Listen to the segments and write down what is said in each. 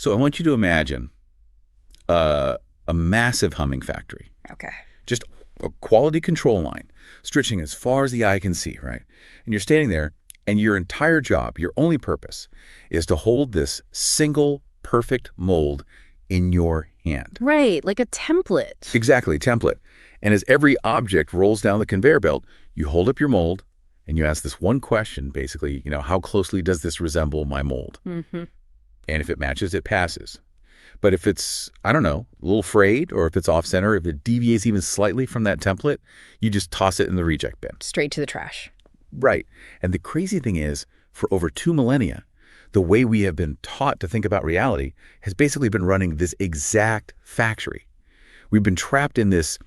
So I want you to imagine a massive humming factory. Okay. Just a quality control line stretching as far as the eye can see, right? And you're standing there, and your entire job, your only purpose, is to hold this single perfect mold in your hand. Right, like a template. Exactly, template. And as every object rolls down the conveyor belt, you hold up your mold, and you ask this one question, basically, how closely does this resemble my mold? Mm-hmm. And if it matches, it passes. But if it's, I don't know, a little frayed, or if it's off-center, if it deviates even slightly from that template, you just toss it in the reject bin. Straight to the trash. Right. And the crazy thing is, for over 2 millennia, the way we have been taught to think about reality has basically been running this exact factory. We've been trapped in this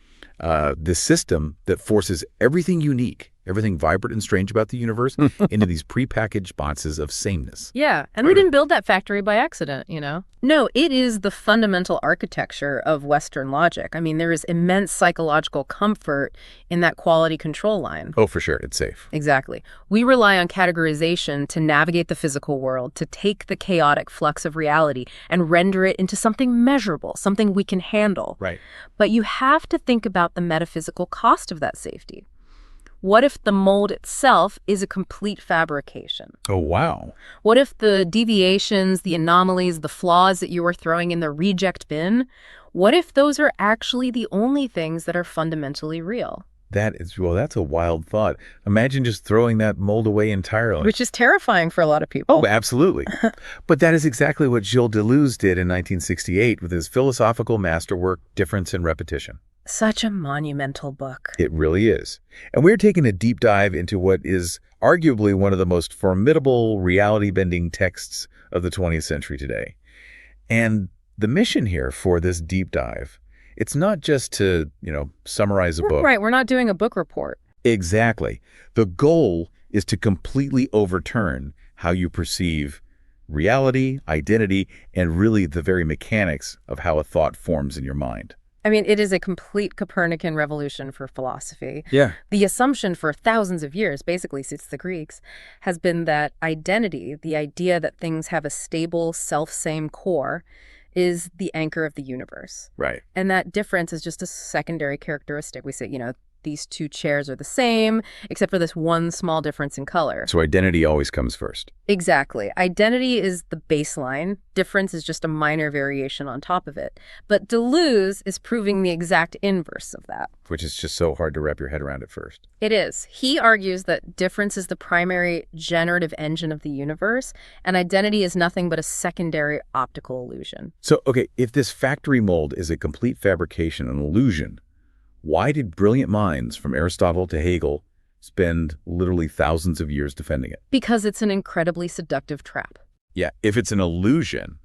system that forces everything unique, everything vibrant and strange about the universe into these prepackaged boxes of sameness. Yeah, and we didn't build that factory by accident, No, it is the fundamental architecture of Western logic. I mean, there is immense psychological comfort in that quality control line. Oh, for sure. It's safe. Exactly. We rely on categorization to navigate the physical world, to take the chaotic flux of reality and render it into something measurable, something we can handle. Right. But you have to think about the metaphysical cost of that safety. What if the mold itself is a complete fabrication? Oh, wow. What if the deviations, the anomalies, the flaws that you are throwing in the reject bin, what if those are actually the only things that are fundamentally real? That's a wild thought. Imagine just throwing that mold away entirely. Which is terrifying for a lot of people. Oh, absolutely. But that is exactly what Gilles Deleuze did in 1968 with his philosophical masterwork, Difference and Repetition. Such a monumental book. It really is. And we're taking a deep dive into what is arguably one of the most formidable reality-bending texts of the 20th century today. And the mission here for this deep dive, it's not just to, summarize a book. Right, we're not doing a book report. Exactly. The goal is to completely overturn how you perceive reality, identity, and really the very mechanics of how a thought forms in your mind. I mean, it is a complete Copernican revolution for philosophy. Yeah. The assumption for thousands of years, basically since the Greeks, has been that identity, the idea that things have a stable, self-same core, is the anchor of the universe. Right. And that difference is just a secondary characteristic. We say, these two chairs are the same, except for this one small difference in color. So identity always comes first. Exactly. Identity is the baseline. Difference is just a minor variation on top of it. But Deleuze is proving the exact inverse of that. Which is just so hard to wrap your head around at first. It is. He argues that difference is the primary generative engine of the universe, and identity is nothing but a secondary optical illusion. So, okay, if this factory mold is a complete fabrication, an illusion, why did brilliant minds from Aristotle to Hegel spend literally thousands of years defending it? Because it's an incredibly seductive trap. Yeah, if it's an illusion,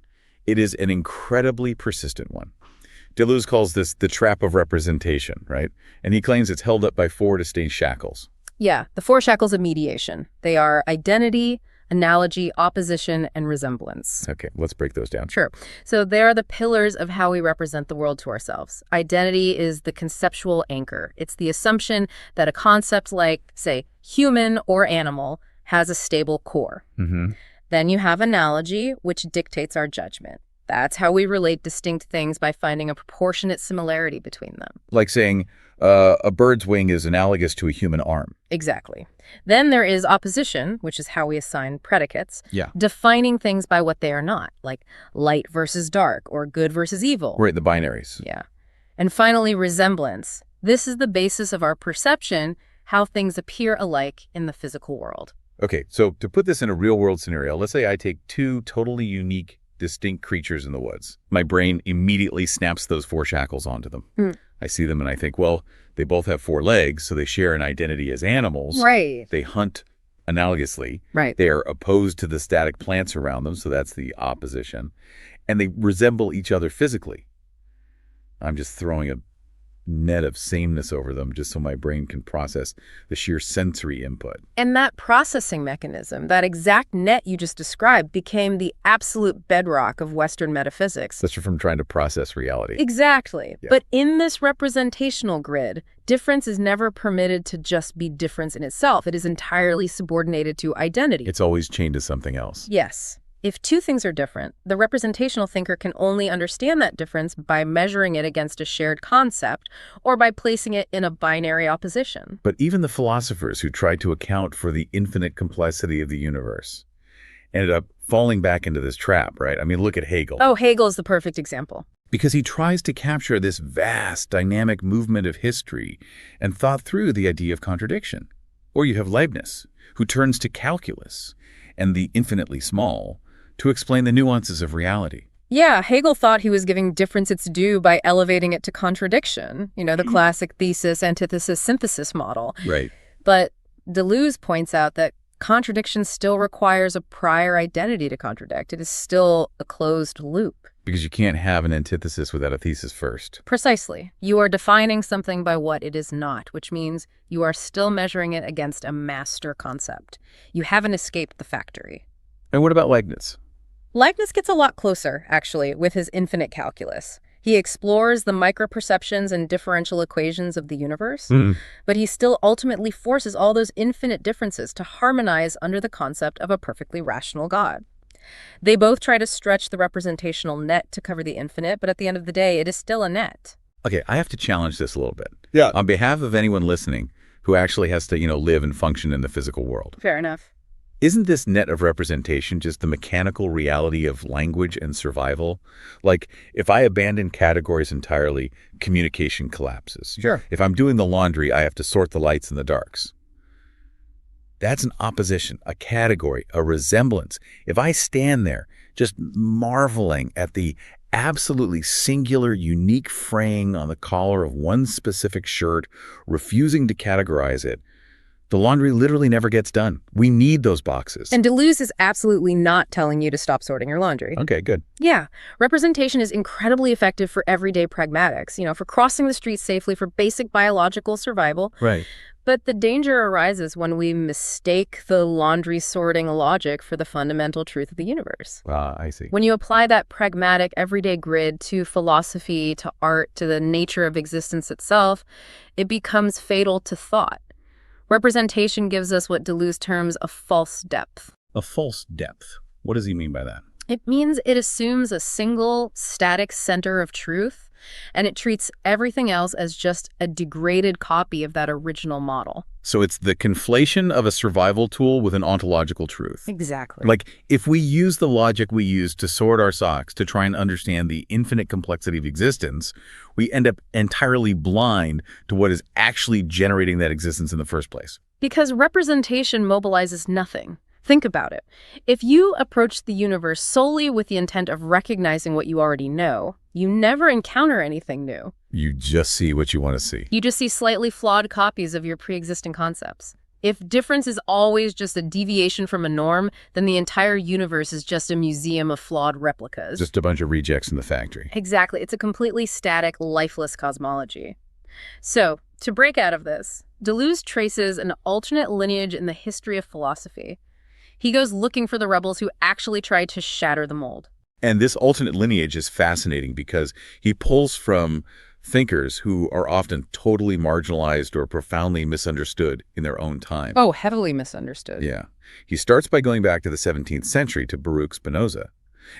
it is an incredibly persistent one. Deleuze calls this the trap of representation, right? And he claims it's held up by 4 distinct shackles. Yeah, the 4 shackles of mediation. They are identity, analogy, opposition, and resemblance. Okay, let's break those down. Sure. So they are the pillars of how we represent the world to ourselves. Identity is the conceptual anchor. It's the assumption that a concept like, say, human or animal has a stable core. Mm-hmm. Then you have analogy, which dictates our judgment. That's how we relate distinct things by finding a proportionate similarity between them. Like saying a bird's wing is analogous to a human arm. Exactly. Then there is opposition, which is how we assign predicates, defining things by what they are not, like light versus dark or good versus evil. Right, the binaries. Yeah. And finally, resemblance. This is the basis of our perception, how things appear alike in the physical world. Okay, so to put this in a real-world scenario, let's say I take 2 totally unique, distinct creatures in the woods. My brain immediately snaps those 4 shackles onto them. I see them and I think, well, they both have 4 legs, so they share an identity as animals. Right. They hunt analogously. Right. They are opposed to the static plants around them, so that's the opposition. And they resemble each other physically. I'm just throwing a net of sameness over them just so my brain can process the sheer sensory input. And that processing mechanism, that exact net you just described, became the absolute bedrock of Western metaphysics. That's from trying to process reality. Exactly. Yeah. But in this representational grid, difference is never permitted to just be difference in itself. It is entirely subordinated to identity. It's always chained to something else. Yes. If two things are different, the representational thinker can only understand that difference by measuring it against a shared concept or by placing it in a binary opposition. But even the philosophers who tried to account for the infinite complexity of the universe ended up falling back into this trap, right? I mean, look at Hegel. Oh, Hegel is the perfect example. Because he tries to capture this vast, dynamic movement of history and thought through the idea of contradiction. Or you have Leibniz, who turns to calculus and the infinitely small to explain the nuances of reality. Yeah, Hegel thought he was giving difference its due by elevating it to contradiction, the classic thesis, antithesis, synthesis model. Right. But Deleuze points out that contradiction still requires a prior identity to contradict. It is still a closed loop. Because you can't have an antithesis without a thesis first. Precisely. You are defining something by what it is not, which means you are still measuring it against a master concept. You haven't escaped the factory. And what about Leibniz? Leibniz gets a lot closer, actually, with his infinite calculus. He explores the microperceptions and differential equations of the universe, but he still ultimately forces all those infinite differences to harmonize under the concept of a perfectly rational God. They both try to stretch the representational net to cover the infinite, but at the end of the day, it is still a net. Okay, I have to challenge this a little bit. Yeah. On behalf of anyone listening who actually has to, live and function in the physical world. Fair enough. Isn't this net of representation just the mechanical reality of language and survival? Like, if I abandon categories entirely, communication collapses. Sure. If I'm doing the laundry, I have to sort the lights and the darks. That's an opposition, a category, a resemblance. If I stand there just marveling at the absolutely singular, unique fraying on the collar of one specific shirt, refusing to categorize it, the laundry literally never gets done. We need those boxes. And Deleuze is absolutely not telling you to stop sorting your laundry. Okay, good. Yeah. Representation is incredibly effective for everyday pragmatics, for crossing the street safely, for basic biological survival. Right. But the danger arises when we mistake the laundry sorting logic for the fundamental truth of the universe. I see. When you apply that pragmatic everyday grid to philosophy, to art, to the nature of existence itself, it becomes fatal to thought. Representation gives us what Deleuze terms a false depth. A false depth. What does he mean by that? It means it assumes a single, static center of truth, and it treats everything else as just a degraded copy of that original model. So it's the conflation of a survival tool with an ontological truth. Exactly. Like, if we use the logic we use to sort our socks to try and understand the infinite complexity of existence, we end up entirely blind to what is actually generating that existence in the first place. Because representation mobilizes nothing. Think about it. If you approach the universe solely with the intent of recognizing what you already know, you never encounter anything new. You just see what you want to see. You just see slightly flawed copies of your pre-existing concepts. If difference is always just a deviation from a norm, then the entire universe is just a museum of flawed replicas. Just a bunch of rejects in the factory. Exactly. It's a completely static, lifeless cosmology. So, to break out of this, Deleuze traces an alternate lineage in the history of philosophy. He goes looking for the rebels who actually tried to shatter the mold. And this alternate lineage is fascinating because he pulls from thinkers who are often totally marginalized or profoundly misunderstood in their own time. Oh, heavily misunderstood. Yeah. He starts by going back to the 17th century to Baruch Spinoza.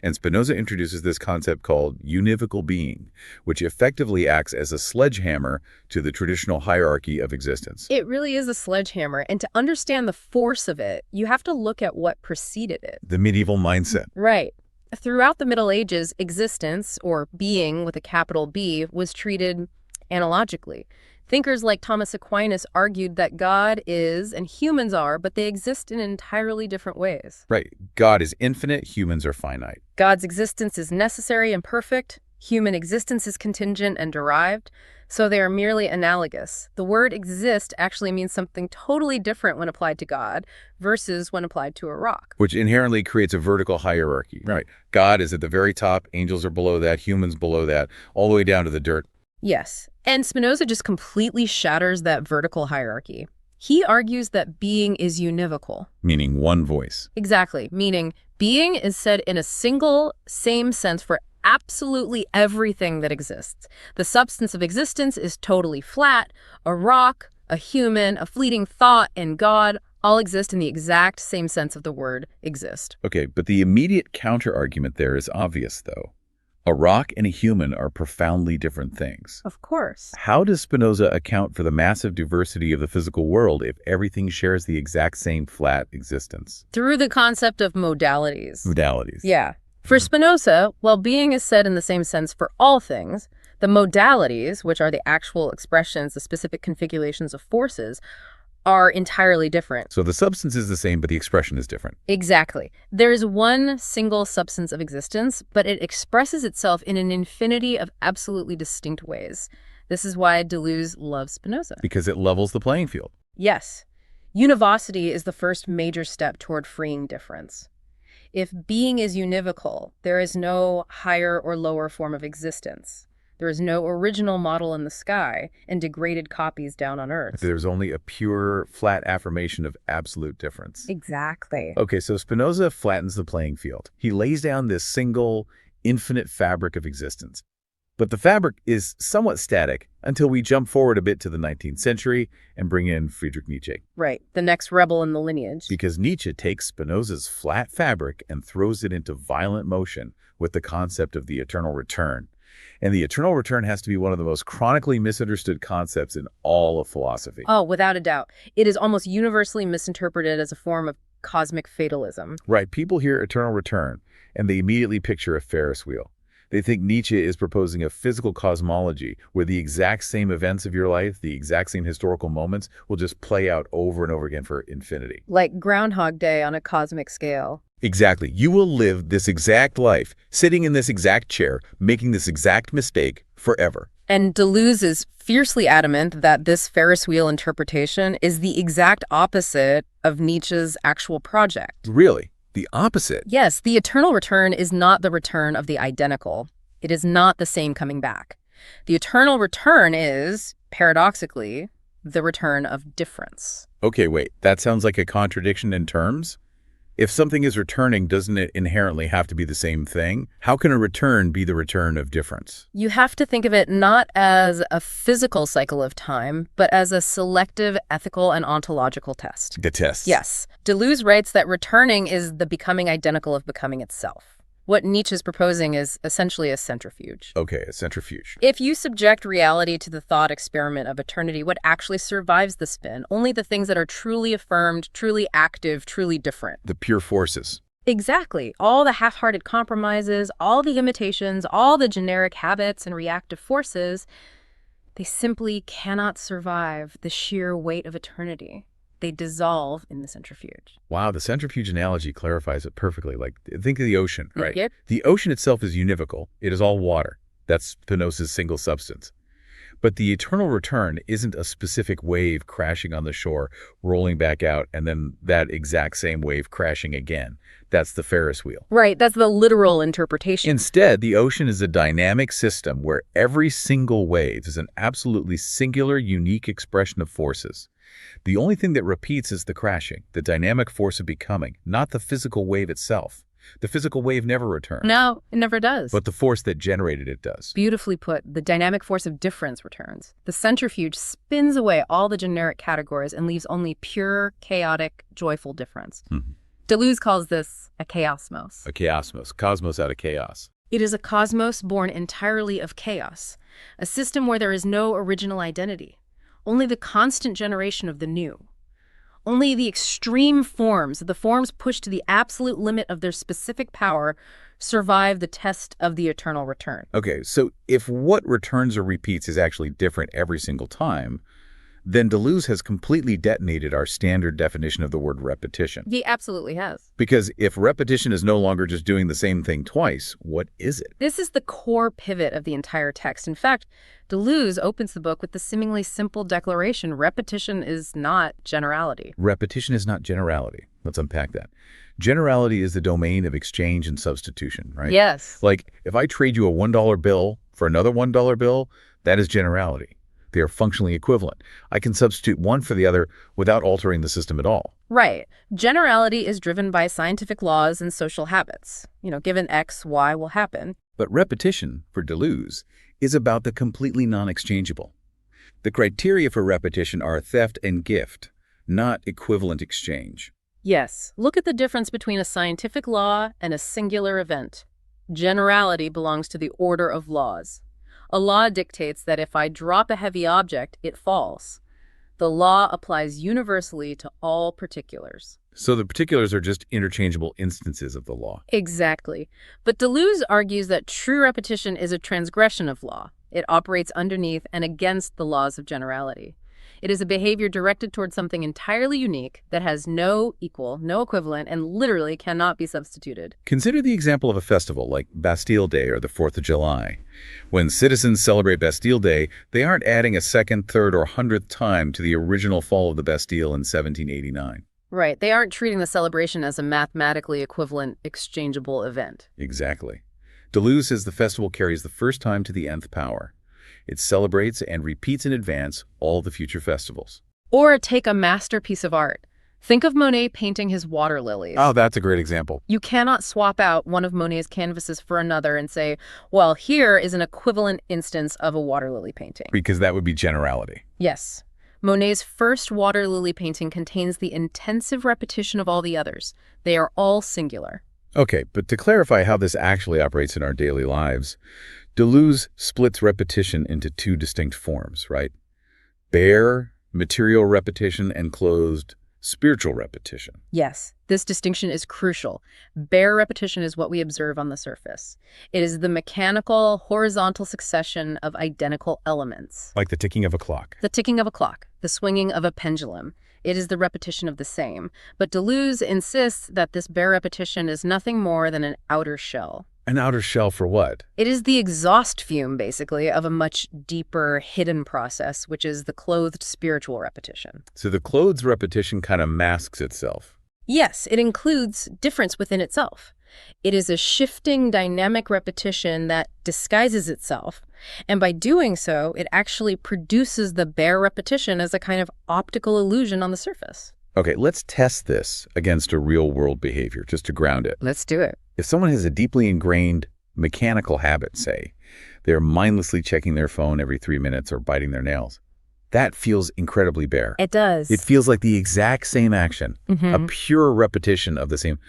And Spinoza introduces this concept called univocal being, which effectively acts as a sledgehammer to the traditional hierarchy of existence. It really is a sledgehammer, and to understand the force of it, you have to look at what preceded it. The medieval mindset. Right. Throughout the Middle Ages, existence, or being with a capital B, was treated analogically. Thinkers like Thomas Aquinas argued that God is, and humans are, but they exist in entirely different ways. Right. God is infinite, humans are finite. God's existence is necessary and perfect. Human existence is contingent and derived, so they are merely analogous. The word exist actually means something totally different when applied to God versus when applied to a rock. Which inherently creates a vertical hierarchy. Right. God is at the very top, angels are below that, humans below that, all the way down to the dirt. Yes, and Spinoza just completely shatters that vertical hierarchy. He argues that being is univocal. Meaning one voice. Exactly, meaning being is said in a single, same sense for absolutely everything that exists. The substance of existence is totally flat. A rock, a human, a fleeting thought, and God all exist in the exact same sense of the word exist. Okay, but the immediate counter-argument there is obvious, though. A rock and a human are profoundly different things. Of course. How does Spinoza account for the massive diversity of the physical world if everything shares the exact same flat existence? Through the concept of modalities. Modalities. Yeah. For Spinoza, while being is said in the same sense for all things, the modalities, which are the actual expressions, the specific configurations of forces, are entirely different. So the substance is the same, but the expression is different. Exactly. There is one single substance of existence, but it expresses itself in an infinity of absolutely distinct ways. This is why Deleuze loves Spinoza. Because it levels the playing field. Yes. Univocity is the first major step toward freeing difference. If being is univocal, there is no higher or lower form of existence. There is no original model in the sky and degraded copies down on Earth. There's only a pure, flat affirmation of absolute difference. Exactly. Okay, so Spinoza flattens the playing field. He lays down this single, infinite fabric of existence. But the fabric is somewhat static until we jump forward a bit to the 19th century and bring in Friedrich Nietzsche. Right, the next rebel in the lineage. Because Nietzsche takes Spinoza's flat fabric and throws it into violent motion with the concept of the eternal return. And the eternal return has to be one of the most chronically misunderstood concepts in all of philosophy. Oh, without a doubt. It is almost universally misinterpreted as a form of cosmic fatalism. Right. People hear eternal return, and they immediately picture a Ferris wheel. They think Nietzsche is proposing a physical cosmology where the exact same events of your life, the exact same historical moments, will just play out over and over again for infinity. Like Groundhog Day on a cosmic scale. Exactly. You will live this exact life, sitting in this exact chair, making this exact mistake forever. And Deleuze is fiercely adamant that this Ferris wheel interpretation is the exact opposite of Nietzsche's actual project. Really? The opposite? Yes, the eternal return is not the return of the identical. It is not the same coming back. The eternal return is, paradoxically, the return of difference. Okay, wait. That sounds like a contradiction in terms? If something is returning, doesn't it inherently have to be the same thing? How can a return be the return of difference? You have to think of it not as a physical cycle of time, but as a selective ethical and ontological test. The test. Yes. Deleuze writes that returning is the becoming identical of becoming itself. What Nietzsche is proposing is essentially a centrifuge. Okay, a centrifuge. If you subject reality to the thought experiment of eternity, what actually survives the spin? Only the things that are truly affirmed, truly active, truly different. The pure forces. Exactly. All the half-hearted compromises, all the imitations, all the generic habits and reactive forces, they simply cannot survive the sheer weight of eternity. They dissolve in the centrifuge. Wow, the centrifuge analogy clarifies it perfectly. Like, think of the ocean, right? Yep. The ocean itself is univocal. It is all water. That's Spinoza's single substance. But the eternal return isn't a specific wave crashing on the shore, rolling back out, and then that exact same wave crashing again. That's the Ferris wheel. Right, that's the literal interpretation. Instead, the ocean is a dynamic system where every single wave is an absolutely singular, unique expression of forces. The only thing that repeats is the crashing, the dynamic force of becoming, not the physical wave itself. The physical wave never returns. No, it never does. But the force that generated it does. Beautifully put, the dynamic force of difference returns. The centrifuge spins away all the generic categories and leaves only pure, chaotic, joyful difference. Deleuze calls this a chaosmos. A chaosmos, cosmos out of chaos. It is a cosmos born entirely of chaos, a system where there is no original identity, only the constant generation of the new. Only the extreme forms, the forms pushed to the absolute limit of their specific power, survive the test of the eternal return. Okay, so if what returns or repeats is actually different every single time, then Deleuze has completely detonated our standard definition of the word repetition. He absolutely has. Because if repetition is no longer just doing the same thing twice, what is it? This is the core pivot of the entire text. In fact, Deleuze opens the book with the seemingly simple declaration, repetition is not generality. Repetition is not generality. Let's unpack that. Generality is the domain of exchange and substitution, right? Yes. Like, if I trade you a $1 bill for another $1 bill, that is generality. They are functionally equivalent. I can substitute one for the other without altering the system at all. Right. Generality is driven by scientific laws and social habits. Given X, Y will happen. But repetition, for Deleuze, is about the completely non-exchangeable. The criteria for repetition are theft and gift, not equivalent exchange. Yes, look at the difference between a scientific law and a singular event. Generality belongs to the order of laws. A law dictates that if I drop a heavy object, it falls. The law applies universally to all particulars. So the particulars are just interchangeable instances of the law. Exactly. But Deleuze argues that true repetition is a transgression of law. It operates underneath and against the laws of generality. It is a behavior directed toward something entirely unique that has no equal, no equivalent, and literally cannot be substituted. Consider the example of a festival like Bastille Day or the 4th of July. When citizens celebrate Bastille Day, they aren't adding a second, third, or 100th time to the original fall of the Bastille in 1789. Right. They aren't treating the celebration as a mathematically equivalent, exchangeable event. Exactly. Deleuze says the festival carries the first time to the nth power. It celebrates and repeats in advance all the future festivals. Or take a masterpiece of art. Think of Monet painting his water lilies. Oh, that's a great example. You cannot swap out one of Monet's canvases for another and say, well, here is an equivalent instance of a water lily painting. Because that would be generality. Yes. Monet's first water lily painting contains the intensive repetition of all the others. They are all singular. Okay, but to clarify how this actually operates in our daily lives, Deleuze splits repetition into two distinct forms, right? Bare, material repetition and closed, spiritual repetition. Yes, this distinction is crucial. Bare repetition is what we observe on the surface. It is the mechanical, horizontal succession of identical elements. Like the ticking of a clock. The ticking of a clock, the swinging of a pendulum. It is the repetition of the same. But Deleuze insists that this bare repetition is nothing more than an outer shell. An outer shell for what? It is the exhaust fume, basically, of a much deeper, hidden process, which is the clothed spiritual repetition. So the clothes repetition kind of masks itself. Yes, it includes difference within itself. It is a shifting, dynamic repetition that disguises itself, and by doing so, it actually produces the bare repetition as a kind of optical illusion on the surface. Okay, let's test this against a real-world behavior, just to ground it. Let's do it. If someone has a deeply ingrained mechanical habit, say, they're mindlessly checking their phone every 3 minutes or biting their nails, that feels incredibly bare. It does. It feels like the exact same action, a Mhm. pure repetition of the same.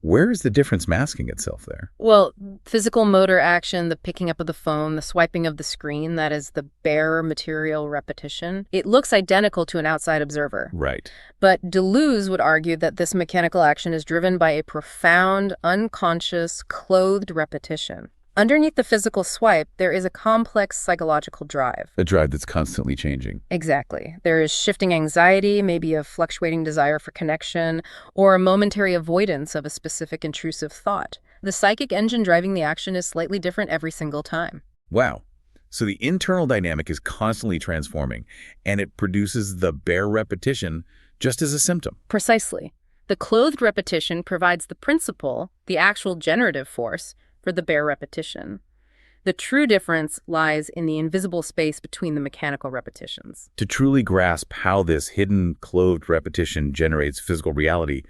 Where is the difference masking itself there? Well, physical motor action, the picking up of the phone, the swiping of the screen, that is the bare material repetition. It looks identical to an outside observer. Right. But Deleuze would argue that this mechanical action is driven by a profound, unconscious, clothed repetition. Underneath the physical swipe, there is a complex psychological drive. A drive that's constantly changing. Exactly. There is shifting anxiety, maybe a fluctuating desire for connection, or a momentary avoidance of a specific intrusive thought. The psychic engine driving the action is slightly different every single time. Wow. So the internal dynamic is constantly transforming, and it produces the bare repetition just as a symptom. Precisely. The clothed repetition provides the principle, the actual generative force, for the bare repetition. The true difference lies in the invisible space between the mechanical repetitions. To truly grasp how this hidden, clothed repetition generates physical reality,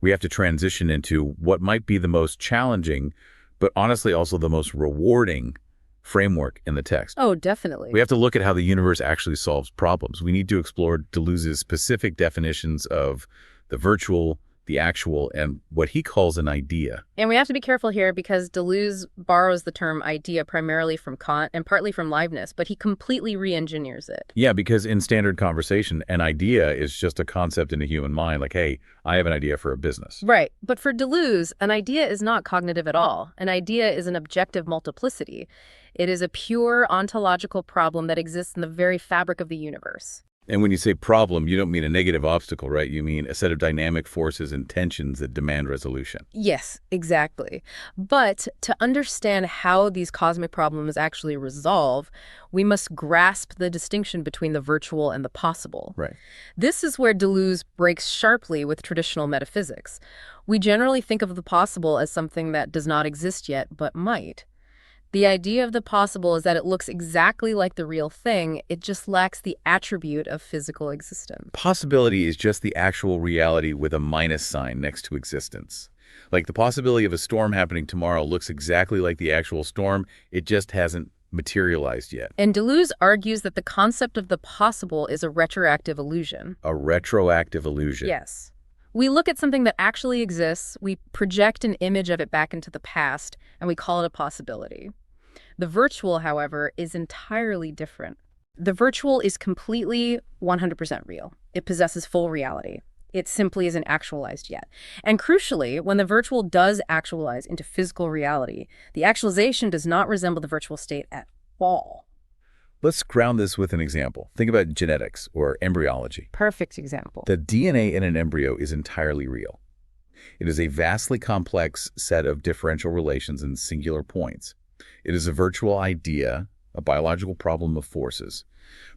we have to transition into what might be the most challenging, but honestly also the most rewarding framework in the text. Oh, definitely. We have to look at how the universe actually solves problems. We need to explore Deleuze's specific definitions of the virtual, the actual, and what he calls an idea. And we have to be careful here because Deleuze borrows the term idea primarily from Kant and partly from Leibniz, but he completely re-engineers it. Yeah, because in standard conversation, an idea is just a concept in the human mind, like, hey, I have an idea for a business. Right. But for Deleuze, an idea is not cognitive at all. An idea is an objective multiplicity. It is a pure ontological problem that exists in the very fabric of the universe. And when you say problem, you don't mean a negative obstacle, right? You mean a set of dynamic forces and tensions that demand resolution. Yes, exactly. But to understand how these cosmic problems actually resolve, we must grasp the distinction between the virtual and the possible. Right. This is where Deleuze breaks sharply with traditional metaphysics. We generally think of the possible as something that does not exist yet, but might. The idea of the possible is that it looks exactly like the real thing, it just lacks the attribute of physical existence. Possibility is just the actual reality with a minus sign next to existence. Like the possibility of a storm happening tomorrow looks exactly like the actual storm, it just hasn't materialized yet. And Deleuze argues that the concept of the possible is a retroactive illusion. A retroactive illusion. Yes. We look at something that actually exists, we project an image of it back into the past, and we call it a possibility. The virtual, however, is entirely different. The virtual is completely 100% real. It possesses full reality. It simply isn't actualized yet. And crucially, when the virtual does actualize into physical reality, the actualization does not resemble the virtual state at all. Let's ground this with an example. Think about genetics or embryology. Perfect example. The DNA in an embryo is entirely real. It is a vastly complex set of differential relations and singular points. It is a virtual idea, a biological problem of forces.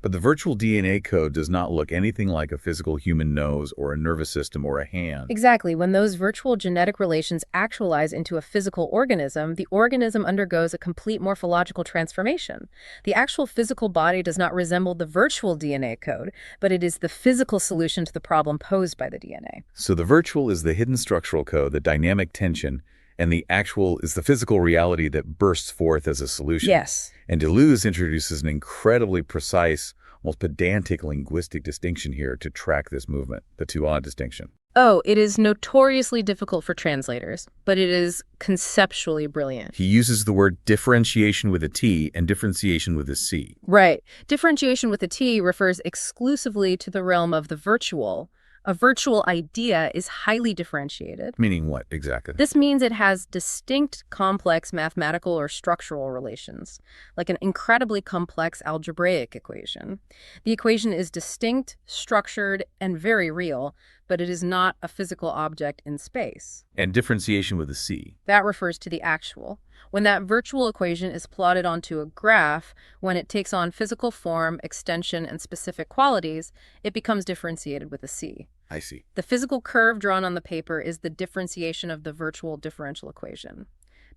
But the virtual DNA code does not look anything like a physical human nose or a nervous system or a hand. Exactly. When those virtual genetic relations actualize into a physical organism, the organism undergoes a complete morphological transformation. The actual physical body does not resemble the virtual DNA code, but it is the physical solution to the problem posed by the DNA. So the virtual is the hidden structural code, the dynamic tension, and the actual is the physical reality that bursts forth as a solution. Yes. And Deleuze introduces an incredibly precise, almost pedantic linguistic distinction here to track this movement, the two-odd distinction. Oh, it is notoriously difficult for translators, but it is conceptually brilliant. He uses the word differentiation with a T and differentiation with a C. Right. Differentiation with a T refers exclusively to the realm of the virtual. A virtual idea is highly differentiated. Meaning what exactly? This means it has distinct, complex mathematical or structural relations, like an incredibly complex algebraic equation. The equation is distinct, structured, and very real, but it is not a physical object in space. And differentiation with a C. That refers to the actual. When that virtual equation is plotted onto a graph, when it takes on physical form, extension, and specific qualities, it becomes differentiated with a C. I see. The physical curve drawn on the paper is the differentiation of the virtual differential equation.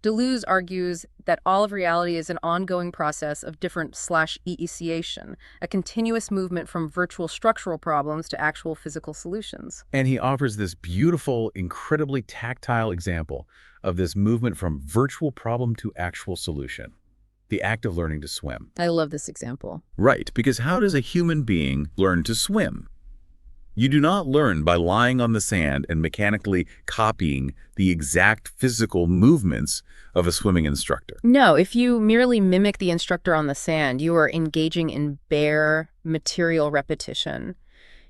Deleuze argues that all of reality is an ongoing process of different/eiciation, a continuous movement from virtual structural problems to actual physical solutions. And he offers this beautiful, incredibly tactile example of this movement from virtual problem to actual solution. The act of learning to swim. I love this example. Right, because how does a human being learn to swim? You do not learn by lying on the sand and mechanically copying the exact physical movements of a swimming instructor. No, if you merely mimic the instructor on the sand, you are engaging in bare material repetition.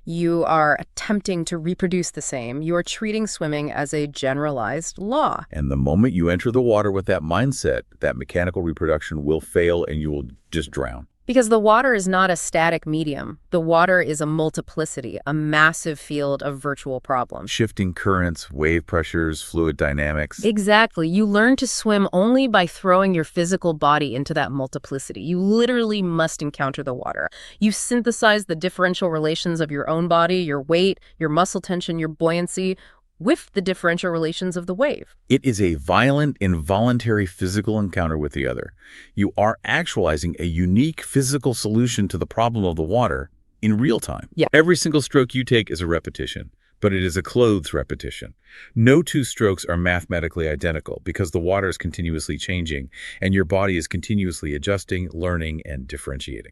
You are attempting to reproduce the same. You are treating swimming as a generalized law. And the moment you enter the water with that mindset, that mechanical reproduction will fail and you will just drown. Because the water is not a static medium. The water is a multiplicity, a massive field of virtual problems. Shifting currents, wave pressures, fluid dynamics. Exactly. You learn to swim only by throwing your physical body into that multiplicity. You literally must encounter the water. You synthesize the differential relations of your own body, your weight, your muscle tension, your buoyancy, with the differential relations of the wave. It is a violent, involuntary physical encounter with the other. You are actualizing a unique physical solution to the problem of the water in real time. Yeah. Every single stroke you take is a repetition, but it is a clothes repetition. No two strokes are mathematically identical because the water is continuously changing and your body is continuously adjusting, learning, and differentiating.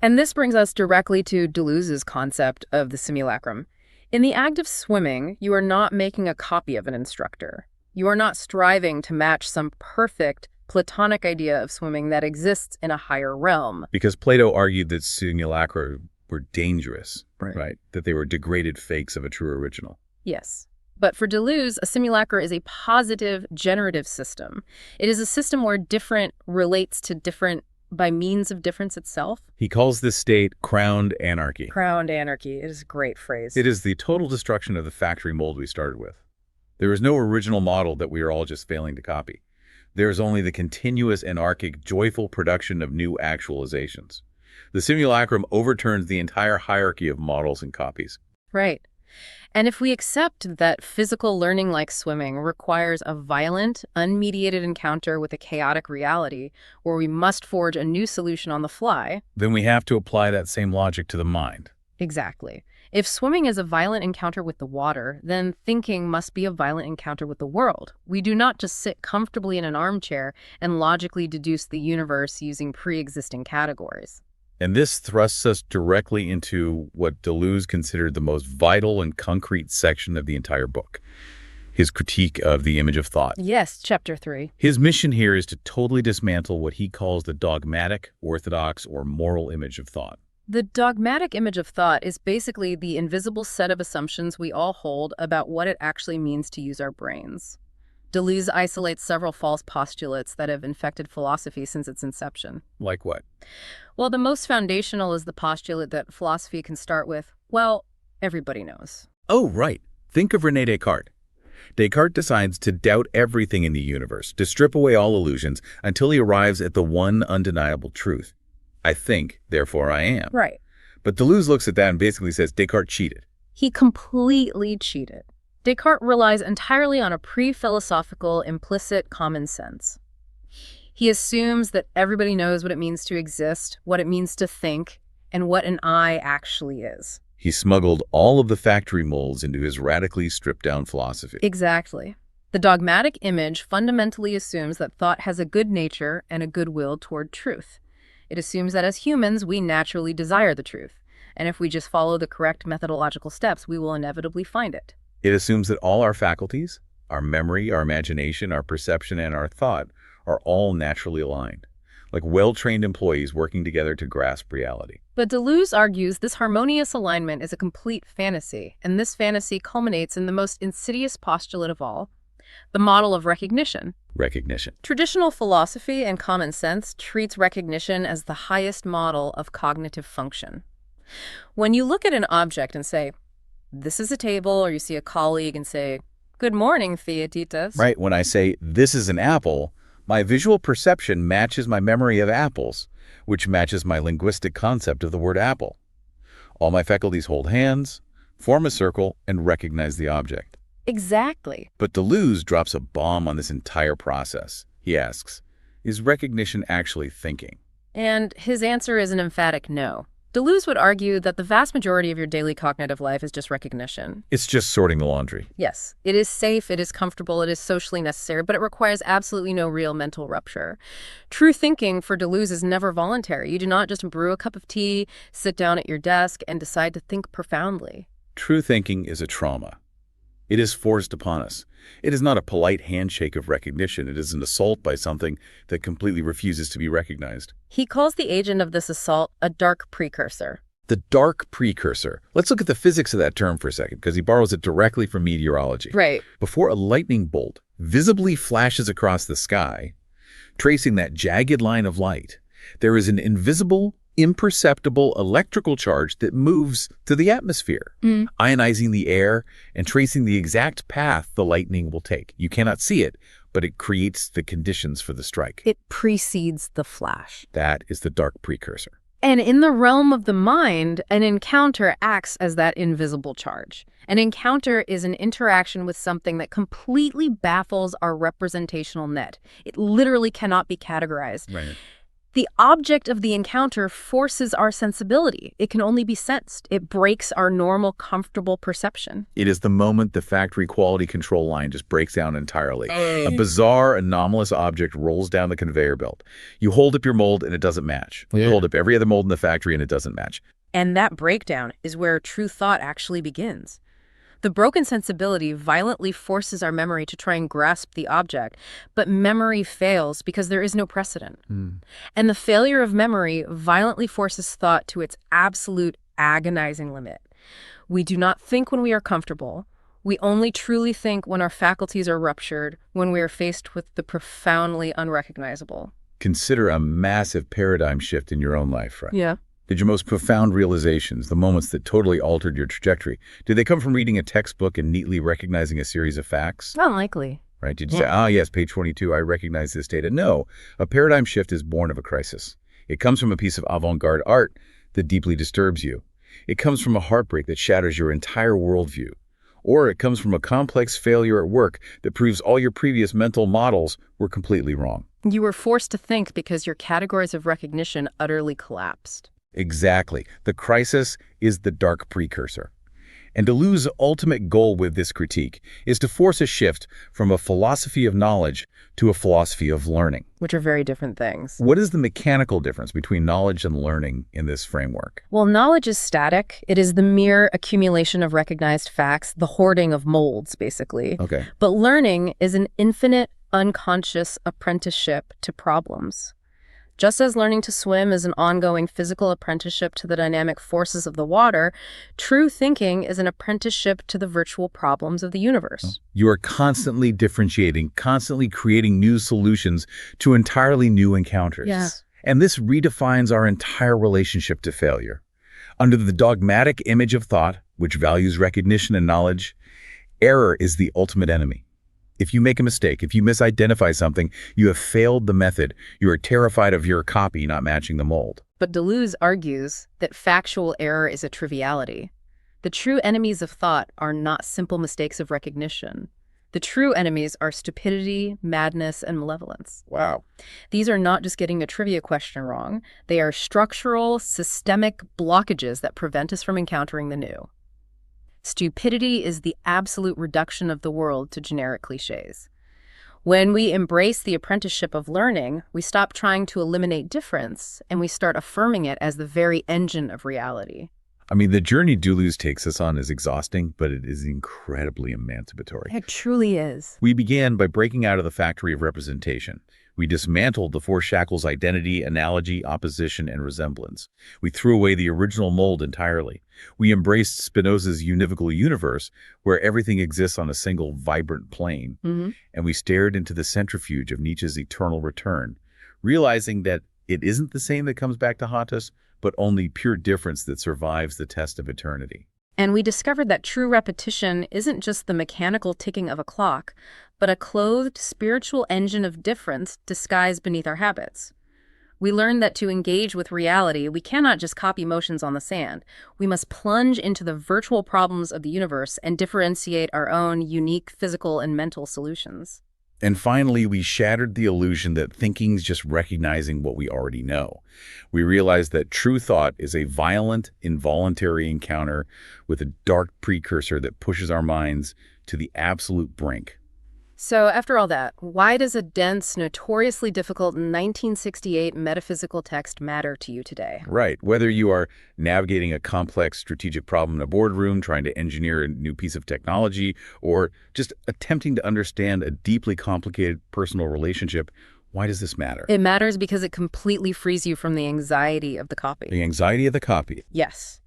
And this brings us directly to Deleuze's concept of the simulacrum. In the act of swimming, you are not making a copy of an instructor. You are not striving to match some perfect Platonic idea of swimming that exists in a higher realm. Because Plato argued that simulacra were dangerous, Right. right? That they were degraded fakes of a true original. Yes. But for Deleuze, a simulacra is a positive generative system. It is a system where different relates to different by means of difference itself. He calls this state crowned anarchy. Crowned anarchy. It is a great phrase. It is the total destruction of the factory mold we started with. There is no original model that we are all just failing to copy. There is only the continuous anarchic, joyful production of new actualizations. The simulacrum overturns the entire hierarchy of models and copies. Right. And if we accept that physical learning like swimming requires a violent, unmediated encounter with a chaotic reality where we must forge a new solution on the fly. Then we have to apply that same logic to the mind. Exactly. If swimming is a violent encounter with the water, then thinking must be a violent encounter with the world. We do not just sit comfortably in an armchair and logically deduce the universe using pre-existing categories. And this thrusts us directly into what Deleuze considered the most vital and concrete section of the entire book, his critique of the image of thought. Yes, chapter 3. His mission here is to totally dismantle what he calls the dogmatic, orthodox, or moral image of thought. The dogmatic image of thought is basically the invisible set of assumptions we all hold about what it actually means to use our brains. Deleuze isolates several false postulates that have infected philosophy since its inception. Like what? Well, the most foundational is the postulate that philosophy can start with, well, everybody knows. Oh, right. Think of René Descartes. Descartes decides to doubt everything in the universe, to strip away all illusions, until he arrives at the one undeniable truth. I think, therefore I am. Right. But Deleuze looks at that and basically says Descartes cheated. He completely cheated. Descartes relies entirely on a pre-philosophical, implicit common sense. He assumes that everybody knows what it means to exist, what it means to think, and what an I actually is. He smuggled all of the factory molds into his radically stripped-down philosophy. Exactly. The dogmatic image fundamentally assumes that thought has a good nature and a goodwill toward truth. It assumes that as humans, we naturally desire the truth, and if we just follow the correct methodological steps, we will inevitably find it. It assumes that all our faculties, our memory, our imagination, our perception, and our thought are all naturally aligned, like well-trained employees working together to grasp reality. But Deleuze argues this harmonious alignment is a complete fantasy, and this fantasy culminates in the most insidious postulate of all, the model of recognition. Recognition. Traditional philosophy and common sense treats recognition as the highest model of cognitive function. When you look at an object and say, this is a table, or you see a colleague and say, good morning, Theatitas. Right. When I say, this is an apple, my visual perception matches my memory of apples, which matches my linguistic concept of the word apple. All my faculties hold hands, form a circle, and recognize the object. Exactly. But Deleuze drops a bomb on this entire process. He asks, is recognition actually thinking? And his answer is an emphatic no. Deleuze would argue that the vast majority of your daily cognitive life is just recognition. It's just sorting the laundry. Yes, it is safe, it is comfortable, it is socially necessary, but it requires absolutely no real mental rupture. True thinking for Deleuze is never voluntary. You do not just brew a cup of tea, sit down at your desk, and decide to think profoundly. True thinking is a trauma. It is forced upon us. It is not a polite handshake of recognition. It is an assault by something that completely refuses to be recognized. He calls the agent of this assault a dark precursor. The dark precursor. Let's look at the physics of that term for a second, because he borrows it directly from meteorology. Right. Before a lightning bolt visibly flashes across the sky, tracing that jagged line of light, there is an invisible, imperceptible electrical charge that moves to the atmosphere, ionizing the air and tracing the exact path the lightning will take. You cannot see it, but it creates the conditions for the strike. It precedes the flash. That is the dark precursor. And in the realm of the mind, an encounter acts as that invisible charge. An encounter is an interaction with something that completely baffles our representational net. It literally cannot be categorized. Right. The object of the encounter forces our sensibility. It can only be sensed. It breaks our normal, comfortable perception. It is the moment the factory quality control line just breaks down entirely. A bizarre, anomalous object rolls down the conveyor belt. You hold up your mold and it doesn't match. You hold up every other mold in the factory and it doesn't match. And that breakdown is where true thought actually begins. The broken sensibility violently forces our memory to try and grasp the object, but memory fails because there is no precedent. And the failure of memory violently forces thought to its absolute agonizing limit. We do not think when we are comfortable. We only truly think when our faculties are ruptured, when we are faced with the profoundly unrecognizable. Consider a massive paradigm shift in your own life, right? Yeah. Did your most profound realizations, the moments that totally altered your trajectory, did they come from reading a textbook and neatly recognizing a series of facts? Unlikely. Right? Did you say, yes, page 22, I recognize this data? No, a paradigm shift is born of a crisis. It comes from a piece of avant-garde art that deeply disturbs you. It comes from a heartbreak that shatters your entire worldview. Or it comes from a complex failure at work that proves all your previous mental models were completely wrong. You were forced to think because your categories of recognition utterly collapsed. Exactly. The crisis is the dark precursor. And Deleuze's ultimate goal with this critique is to force a shift from a philosophy of knowledge to a philosophy of learning. Which are very different things. What is the mechanical difference between knowledge and learning in this framework? Well, knowledge is static. It is the mere accumulation of recognized facts, the hoarding of molds, basically. Okay. But learning is an infinite, unconscious apprenticeship to problems. Just as learning to swim is an ongoing physical apprenticeship to the dynamic forces of the water, true thinking is an apprenticeship to the virtual problems of the universe. You are constantly differentiating, constantly creating new solutions to entirely new encounters. Yeah. And this redefines our entire relationship to failure. Under the dogmatic image of thought, which values recognition and knowledge, error is the ultimate enemy. If you make a mistake, if you misidentify something, you have failed the method. You are terrified of your copy not matching the mold. But Deleuze argues that factual error is a triviality. The true enemies of thought are not simple mistakes of recognition. The true enemies are stupidity, madness, and malevolence. Wow. These are not just getting a trivia question wrong. They are structural, systemic blockages that prevent us from encountering the new. Stupidity is the absolute reduction of the world to generic cliches. When we embrace the apprenticeship of learning, we stop trying to eliminate difference, and we start affirming it as the very engine of reality. I mean, the journey Deleuze takes us on is exhausting, but it is incredibly emancipatory. It truly is. We began by breaking out of the factory of representation. We dismantled the four shackles: identity, analogy, opposition, and resemblance. We threw away the original mold entirely. We embraced Spinoza's univocal universe, where everything exists on a single vibrant plane. And we stared into the centrifuge of Nietzsche's eternal return, realizing that it isn't the same that comes back to haunt us, but only pure difference that survives the test of eternity. And we discovered that true repetition isn't just the mechanical ticking of a clock, but a clothed spiritual engine of difference disguised beneath our habits. We learned that to engage with reality, we cannot just copy motions on the sand. We must plunge into the virtual problems of the universe and differentiate our own unique physical and mental solutions. And finally, we shattered the illusion that thinking's just recognizing what we already know. We realized that true thought is a violent, involuntary encounter with a dark precursor that pushes our minds to the absolute brink. So after all that, why does a dense, notoriously difficult 1968 metaphysical text matter to you today? Right. Whether you are navigating a complex strategic problem in a boardroom, trying to engineer a new piece of technology, or just attempting to understand a deeply complicated personal relationship, why does this matter? It matters because it completely frees you from the anxiety of the copy. The anxiety of the copy. Yes.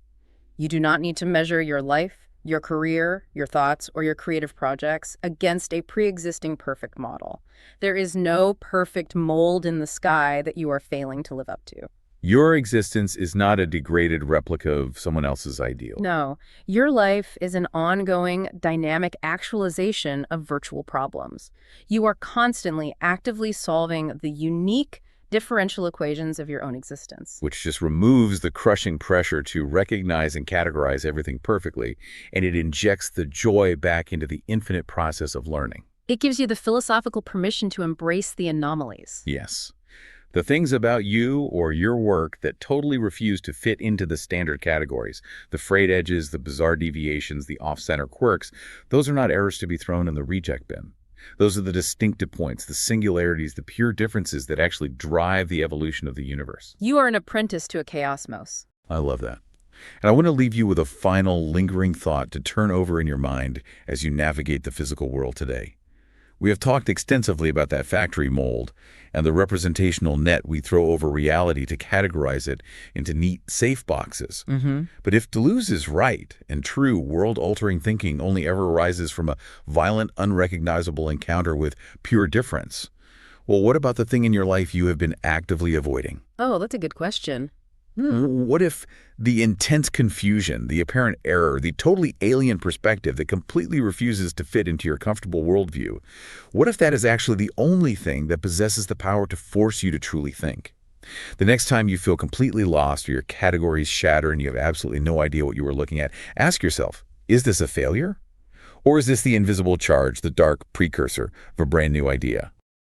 You do not need to measure your life, your career, your thoughts, or your creative projects against a pre-existing perfect model. There is no perfect mold in the sky that you are failing to live up to. Your existence is not a degraded replica of someone else's ideal. No, your life is an ongoing, dynamic actualization of virtual problems. You are constantly actively solving the unique, differential equations of your own existence. Which just removes the crushing pressure to recognize and categorize everything perfectly, and it injects the joy back into the infinite process of learning. It gives you the philosophical permission to embrace the anomalies. Yes. The things about you or your work that totally refuse to fit into the standard categories, the frayed edges, the bizarre deviations, the off-center quirks, those are not errors to be thrown in the reject bin. Those are the distinctive points, the singularities, the pure differences that actually drive the evolution of the universe. You are an apprentice to a chaosmos. I love that. And I want to leave you with a final lingering thought to turn over in your mind as you navigate the physical world today. We have talked extensively about that factory mold and the representational net we throw over reality to categorize it into neat, safe boxes. But if Deleuze is right, and true world-altering thinking only ever arises from a violent, unrecognizable encounter with pure difference, well, what about the thing in your life you have been actively avoiding? Oh, that's a good question. What if the intense confusion, the apparent error, the totally alien perspective that completely refuses to fit into your comfortable worldview, what if that is actually the only thing that possesses the power to force you to truly think? The next time you feel completely lost or your categories shatter and you have absolutely no idea what you were looking at, ask yourself, is this a failure? Or is this the invisible charge, the dark precursor of a brand new idea?